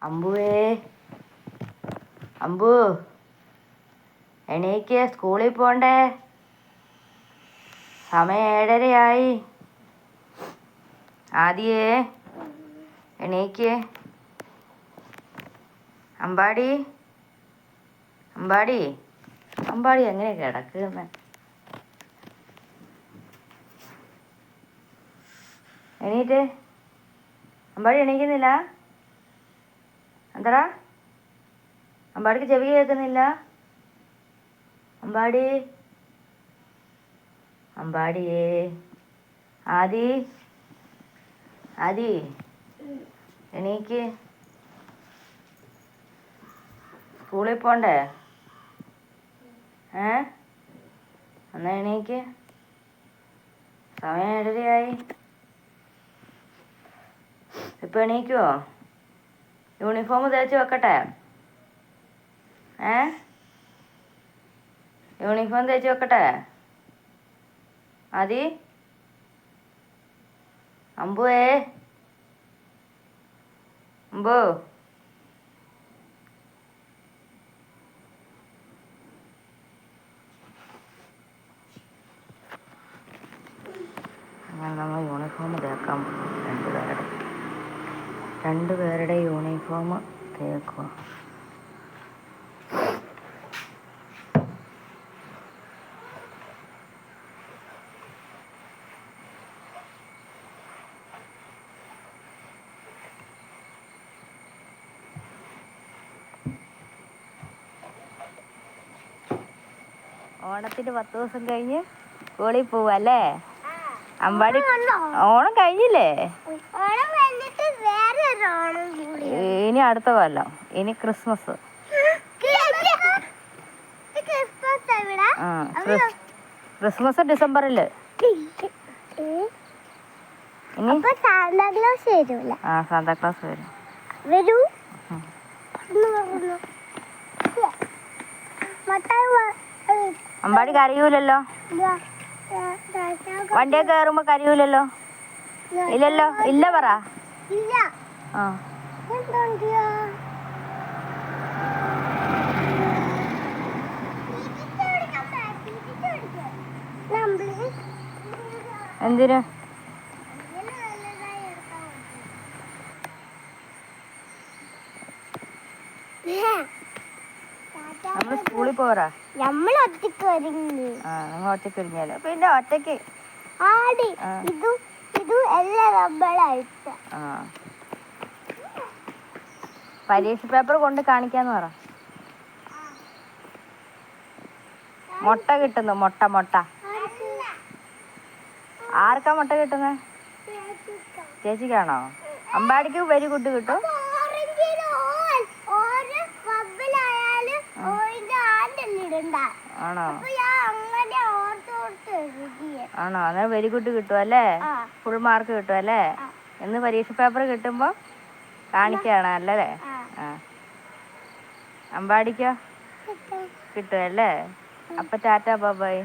അമ്പുവേ, അമ്പു എണീക്ക്, സ്കൂളിൽ പോണ്ടേ. സമയം 7:30 ആദിയേ എണീക്ക്. അമ്പാടി അമ്പാടി അമ്പാടി എങ്ങനെ കിടക്കുന്ന? എണീറ്റ്. അമ്പാടി എണീക്കുന്നില്ല? എന്താടാ, അമ്പാടിക്ക് ചെവി കേൾക്കുന്നില്ല? അമ്പാടി, അമ്പാടിയേ, ആദി, ആദി എണീക്ക്. സ്കൂളിൽ പോണ്ടേ? എന്നാ എണീക്ക്. സമയം 7:30. ഇപ്പം എണീക്കുവോ? യൂണിഫോം തേച്ച് വെക്കട്ടെ? യൂണിഫോം തേച്ച് വെക്കട്ടെ? ആദി, അമ്പുവേ, അമ്പു അങ്ങനെ നമ്മൾ യൂണിഫോം തേക്കാൻ പോകും. രണ്ടുപേരുടെ യൂണിഫോം തേക്കുക. ഓണത്തിന് 10 ദിവസം കഴിഞ്ഞ് സ്കൂളിൽ പോവല്ലേ? അമ്പാടി ഓണം കഴിഞ്ഞില്ലേ? ഇനി അടുത്ത കൊല്ലം, ഇനി ക്രിസ്മസ്. ക്രിസ്മസ് ഡിസംബറില്. സാന്താക്ലാസ് വരും. അമ്പാടി കരയൂലല്ലോ? വണ്ടിയൊക്കെ കയറുമ്പോ കരയൂലല്ലോ? ഇല്ലല്ലോ? ഇല്ല പറ. എന്തിന്? നമ്മള് സ്കൂളിൽ പോരാ. നമ്മൾ ഒറ്റക്ക് ഒരുങ്ങിയാലോ? പിന്നെ ഒറ്റക്ക് പരീക്ഷ പേപ്പർ കൊണ്ട് കാണിക്കാന്ന് പറ. മുട്ട കിട്ടുന്നു. മുട്ട ആർക്കാ മുട്ട കിട്ടുന്നത്? ചേച്ചിക്കാണോ? അമ്പാടിക്ക് വെരി ഗുഡ് കിട്ടും. ആണോ? അന്നേരം വെരി ഗുഡ് കിട്ടും അല്ലേ? ഫുൾ മാർക്ക് കിട്ടും അല്ലേ? എന്ന് പരീക്ഷ പേപ്പർ കിട്ടുമ്പോ കാണിക്കുകയാണ് അല്ലേ? അമ്പാടിക്കോ കിട്ടും അല്ലേ? അപ്പൊ ടാറ്റ ബൈ ബൈ.